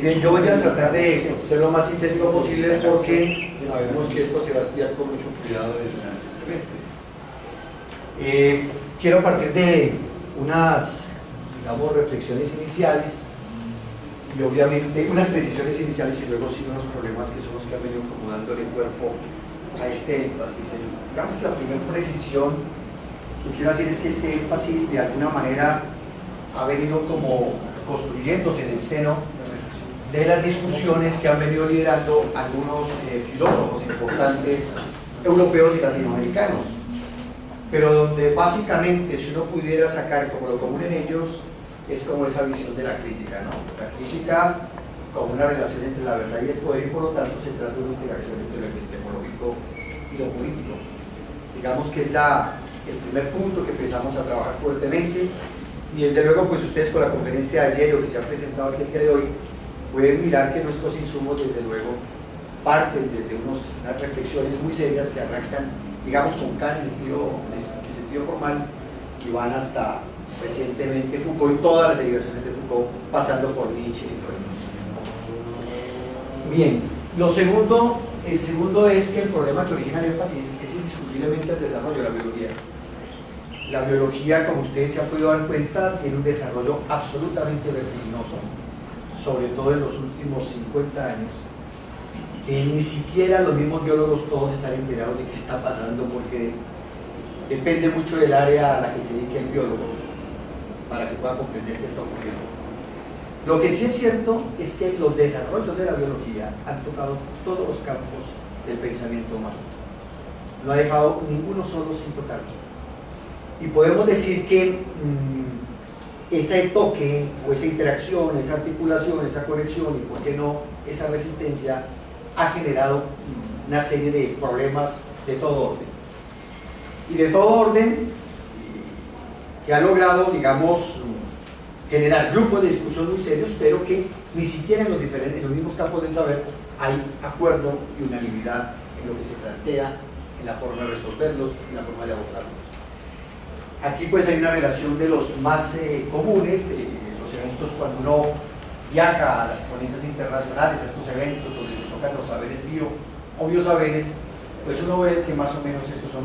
Bien, yo voy a tratar de ser lo más sintético posible porque sabemos que esto se va a estudiar con mucho cuidado durante el semestre. Quiero partir de unas, digamos, reflexiones iniciales y obviamente unas precisiones iniciales y luego sí unos problemas que son los que han venido acomodándole el cuerpo a este énfasis. Digamos que la primera precisión que quiero hacer es que este énfasis de alguna manera ha venido como construyéndose en el seno de las discusiones que han venido liderando algunos filósofos importantes europeos y latinoamericanos, pero donde básicamente si uno pudiera sacar como lo común en ellos es como esa visión de la crítica, ¿no? La crítica como una relación entre la verdad y el poder y por lo tanto se trata de una interacción entre lo epistemológico y lo político. Digamos que es el primer punto que empezamos a trabajar fuertemente y desde luego pues ustedes con la conferencia de ayer o que se ha presentado aquí el día de hoy pueden mirar que nuestros insumos desde luego parten desde unas reflexiones muy serias que arrancan, digamos, con Kant en sentido formal y van hasta recientemente Foucault y todas las derivaciones de Foucault, pasando por Nietzsche y todo eso. Bien, el segundo es que el problema que origina el énfasis es indiscutiblemente el desarrollo de la biología. La biología, como ustedes se han podido dar cuenta, tiene un desarrollo absolutamente vertiginoso, sobre todo en los últimos 50 años, que ni siquiera los mismos biólogos todos están enterados de qué está pasando, porque depende mucho del área a la que se dedique el biólogo para que pueda comprender qué está ocurriendo. Lo que sí es cierto es que los desarrollos de la biología han tocado todos los campos del pensamiento humano, no ha dejado ninguno solo sin tocarlo, y podemos decir que ese toque o esa interacción, esa articulación, esa conexión y por qué no esa resistencia ha generado una serie de problemas de todo orden. Y de todo orden que ha logrado, digamos, generar grupos de discusión muy serios, pero que ni siquiera en los mismos campos del saber hay acuerdo y unanimidad en lo que se plantea, en la forma de resolverlos, en la forma de abordarlos. Aquí pues hay una relación de los más comunes, de los eventos cuando uno viaja a las ponencias internacionales, a estos eventos donde se tocan los saberes o biosaberes, pues uno ve que más o menos estos son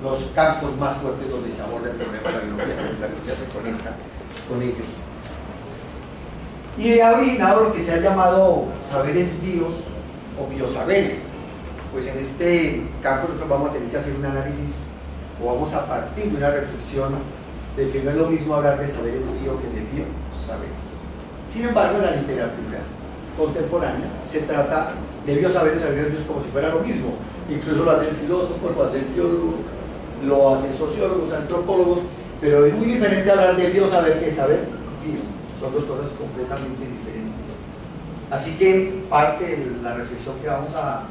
los campos más fuertes donde se aborda el problema de la biología se conecta con ellos. Y ha originado lo que se ha llamado saberes bios o biosaberes. Pues en este campo nosotros vamos a tener que hacer un análisis o vamos a partir de una reflexión de que no es lo mismo hablar de saberes bio que de biosaberes. Sin embargo, en la literatura contemporánea se trata de biosaberes y saberes bios como si fuera lo mismo. Incluso lo hacen filósofos, lo hacen biólogos, lo hacen sociólogos, antropólogos, pero es muy diferente hablar de biosaber que de saber bio. Son dos cosas completamente diferentes. Así que parte de la reflexión que vamos a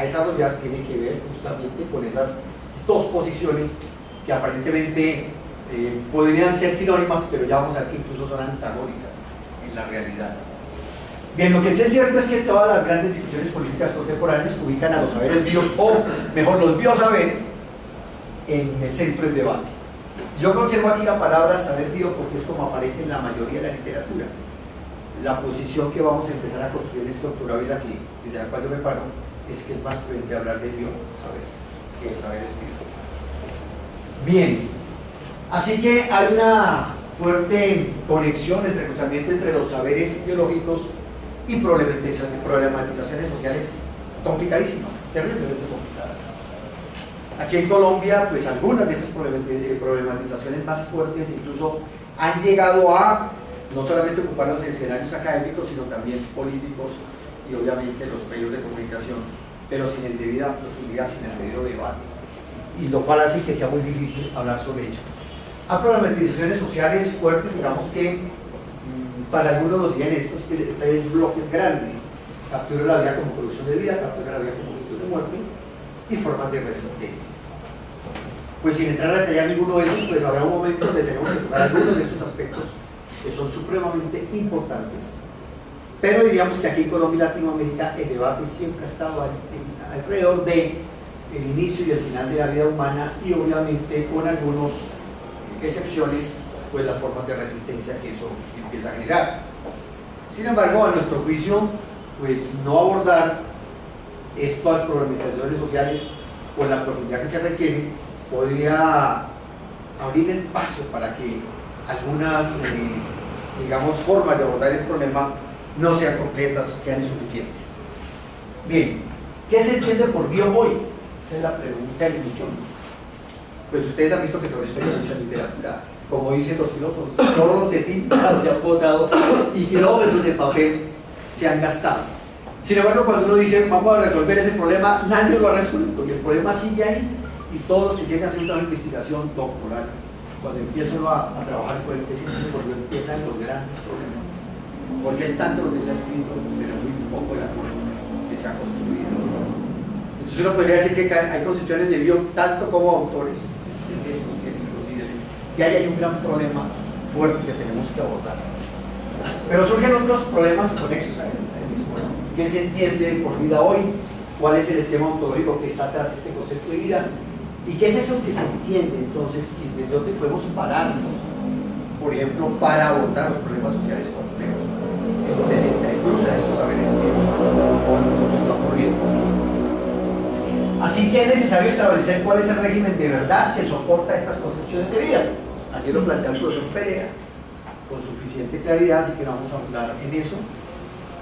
desarrollar tiene que ver justamente con esas dos posiciones que aparentemente podrían ser sinónimas, pero ya vamos a ver que incluso son antagónicas en la realidad. Bien, lo que sí es cierto es que todas las grandes discusiones políticas contemporáneas ubican a los saberes bios, o mejor, los biosaberes, en el centro del debate. Yo conservo aquí la palabra saber bio porque es como aparece en la mayoría de la literatura. La posición que vamos a empezar a construir en este doctorado y desde la cual yo me paro, es que es más prudente hablar de biosaber que de saberes bio. Bien, así que hay una fuerte conexión, cruzamiento entre los saberes biológicos y problematizaciones sociales complicadísimas, terriblemente complicadas. Aquí en Colombia, pues algunas de esas problematizaciones más fuertes incluso han llegado a no solamente ocupar los escenarios académicos, sino también políticos y obviamente los medios de comunicación, pero sin el debida profundidad, sin el debido debate, y lo cual hace que sea muy difícil hablar sobre ello. Hay problematizaciones sociales fuertes, digamos que para algunos los tienen estos tres bloques grandes: captura de la vida como producción de vida, captura de la vida como cuestión de muerte y formas de resistencia. Pues sin entrar a detallar ninguno de ellos, pues habrá un momento donde tenemos que tocar algunos de estos aspectos que son supremamente importantes. Pero diríamos que aquí en Colombia y Latinoamérica el debate siempre ha estado alrededor del inicio y el final de la vida humana, y obviamente con algunas excepciones, pues las formas de resistencia que eso empieza a generar. Sin embargo, a nuestro juicio, pues no abordar estas problematizaciones sociales con la profundidad que se requiere podría abrir el paso para que algunas, digamos, formas de abordar el problema no sean completas, sean insuficientes. Bien, ¿qué se entiende por bio hoy? Esa es la pregunta del millón. Pues ustedes han visto que sobre esto hay mucha literatura. Como dicen los filósofos, chorros de tinta se han botado y kilómetros de papel se han gastado. Sin embargo, cuando uno dice vamos a resolver ese problema, nadie lo ha resuelto y el problema sigue ahí. Y todos los que quieren hacer una investigación doctoral, cuando empiezan a trabajar con el que porque empiezan los grandes problemas, porque es tanto lo que se ha escrito, pero muy poco el acuerdo que se ha construido. Entonces uno podría decir que hay concepciones de bio tanto como autores de textos que hay un gran problema fuerte que tenemos que abordar. Pero surgen otros problemas conexos a él mismo. ¿Qué se entiende por vida hoy? ¿Cuál es el esquema ontológico que está atrás de este concepto de vida? ¿Y qué es eso que se entiende entonces y de dónde podemos pararnos, por ejemplo, para abordar los problemas sociales complejos, en donde se entrecruzan estos saberes vivos con lo que está ocurriendo? Así que es necesario establecer cuál es el régimen de verdad que soporta estas concepciones de vida. Aquí lo plantea el profesor Perea con suficiente claridad, así que no vamos a hablar en eso,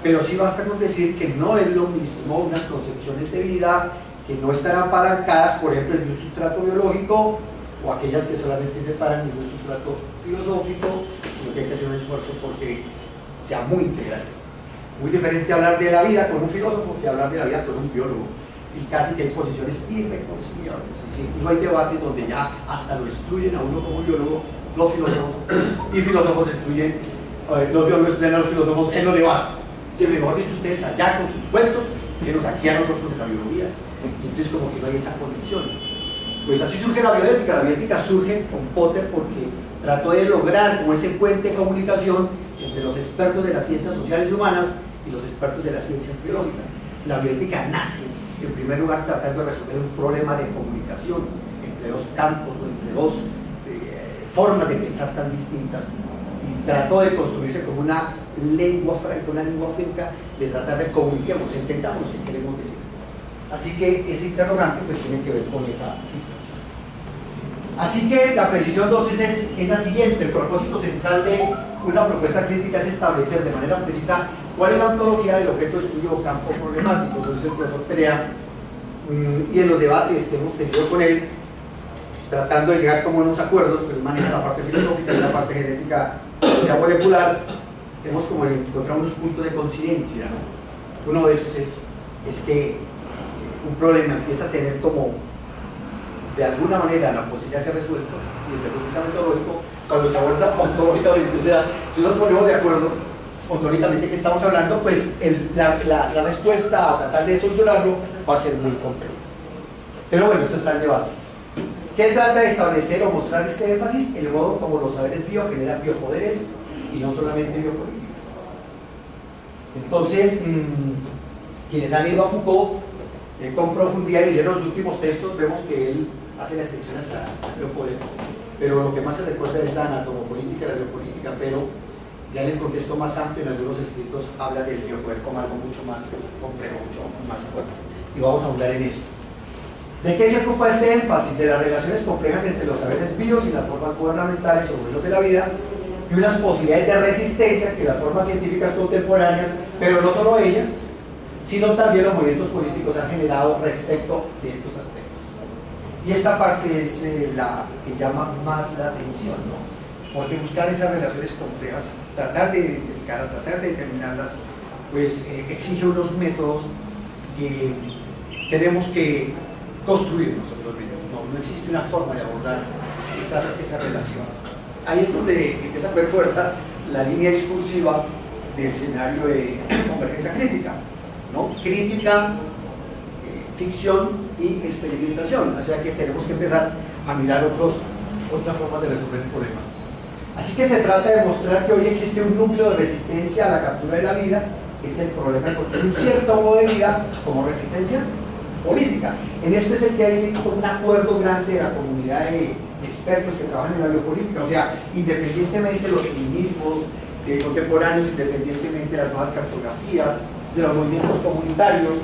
pero sí basta con decir que no es lo mismo unas concepciones de vida que no están apalancadas, por ejemplo, en un sustrato biológico, o aquellas que solamente se paran en un sustrato filosófico, sino que hay que hacer un esfuerzo porque sea muy integral esto. Muy diferente hablar de la vida con un filósofo que hablar de la vida con un biólogo, y casi que hay posiciones irreconciliables. Incluso hay debates donde ya hasta lo excluyen a uno como biólogo, los filósofos, y filósofos excluyen, los biólogos excluyen a los filósofos en los debates. Mejor dicho, ustedes allá con sus cuentos, que nos aquí a nosotros en la biología. Entonces como que no hay esa conexión. Pues así surge la bioética. La bioética surge con Potter porque trató de lograr como ese puente de comunicación entre los expertos de las ciencias sociales y humanas y los expertos de las ciencias biológicas. La bioética nace en primer lugar tratando de resolver un problema de comunicación entre dos campos o entre dos formas de pensar tan distintas, y trató de construirse como una lengua franca de tratar de comunicarnos, entendamos qué queremos decir. Así que ese interrogante pues tiene que ver con esa situación. Así que la precisión 2 es la siguiente: el propósito central de una propuesta crítica es establecer de manera precisa cuál es la ontología del objeto de estudio o campo problemático. Eso dice el profesor Perea, y en los debates que hemos tenido con él, tratando de llegar como a unos acuerdos, pues maneja la parte filosófica y la parte genética y molecular, hemos como encontrado unos puntos de coincidencia, ¿no? Uno de esos es que un problema empieza a tener como de alguna manera la posibilidad de ser resuelto, y desde el punto de vista metodológico, cuando se aborda ontológicamente, o sea, si nos ponemos de acuerdo ontológicamente que estamos hablando, pues la respuesta a tratar de solucionarlo va a ser muy compleja. Pero bueno, esto está en debate. ¿Qué trata de establecer o mostrar este énfasis? El modo como los saberes bio generan biopoderes y no solamente biopolíticas. Entonces, quienes han ido a Foucault con profundidad y leyeron los últimos textos, vemos que él hace la extensión hacia el biopoder, pero lo que más se recuerda es la anatomopolítica y la biopolítica, pero ya en el contexto más amplio, en algunos escritos, habla del biopoder como algo mucho más complejo, mucho más fuerte, y vamos a ahondar en eso. ¿De qué se ocupa este énfasis? De las relaciones complejas entre los saberes bios y las formas gubernamentales o modelos de la vida, y unas posibilidades de resistencia que las formas científicas contemporáneas, pero no solo ellas, sino también los movimientos políticos han generado respecto de estos aspectos. Y esta parte es la que llama más la atención, ¿no? Porque buscar esas relaciones complejas, tratar de identificarlas, tratar de determinarlas, pues exige unos métodos que tenemos que construir nosotros mismos. No existe una forma de abordar esas relaciones. Ahí es donde empieza a coger fuerza la línea discursiva del escenario de convergencia crítica, ¿no? Crítica, ficción y experimentación. O sea que tenemos que empezar a mirar otras formas de resolver el problema. Así que se trata de mostrar que hoy existe un núcleo de resistencia a la captura de la vida, que es el problema de construir un cierto modo de vida como resistencia política. En esto es el que hay un acuerdo grande de la comunidad de expertos que trabajan en la biopolítica. O sea, independientemente de los feminismos, contemporáneos, independientemente de las nuevas cartografías, de los movimientos comunitarios,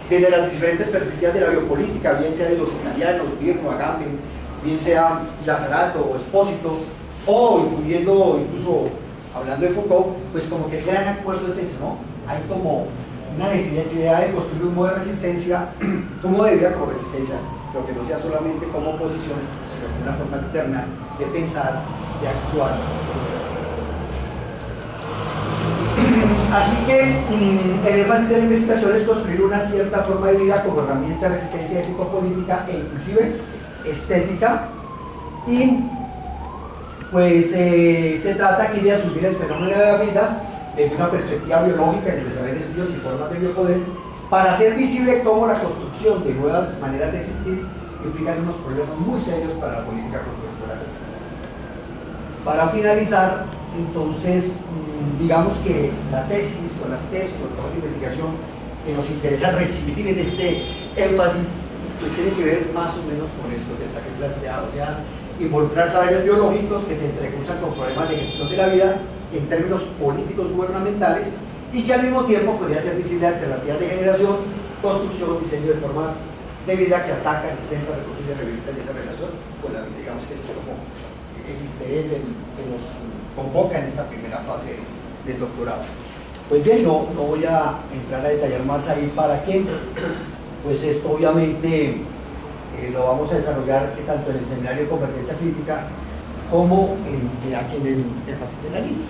desde las diferentes perspectivas de la biopolítica, bien sea de los italianos, Virno, Agamben, bien sea Lazzarato o Espósito, o incluyendo, incluso hablando de Foucault, pues como que el gran acuerdo es ese, ¿no? Hay como una necesidad de construir un modo de resistencia, un modo de vida como resistencia, pero que no sea solamente como oposición, sino como una forma alterna de pensar, de actuar, de existir. Así que el énfasis de la investigación es construir una cierta forma de vida como herramienta de resistencia ético-política e inclusive estética, y pues se trata aquí de asumir el fenómeno de la vida desde una perspectiva biológica entre saberes vivos y formas de biopoder, para hacer visible cómo la construcción de nuevas maneras de existir implica unos problemas muy serios para la política contemporánea. Para finalizar, entonces, digamos que la tesis o las tesis o el trabajo de investigación que nos interesa recibir en este énfasis, pues tiene que ver más o menos con esto que está aquí planteado, o sea, involucrar saberes biológicos que se entrecruzan con problemas de gestión de la vida en términos políticos gubernamentales, y que al mismo tiempo podría ser visible alternativas de generación, construcción, diseño de formas de vida que atacan, enfrentan, reconcilian, rehabilitan esa relación. Bueno, digamos que ese es como el interés que nos convoca en esta primera fase del doctorado. Pues bien, no voy a entrar a detallar más ahí para qué, pues esto obviamente lo vamos a desarrollar tanto en el seminario de convergencia crítica como aquí en el énfasis de la línea.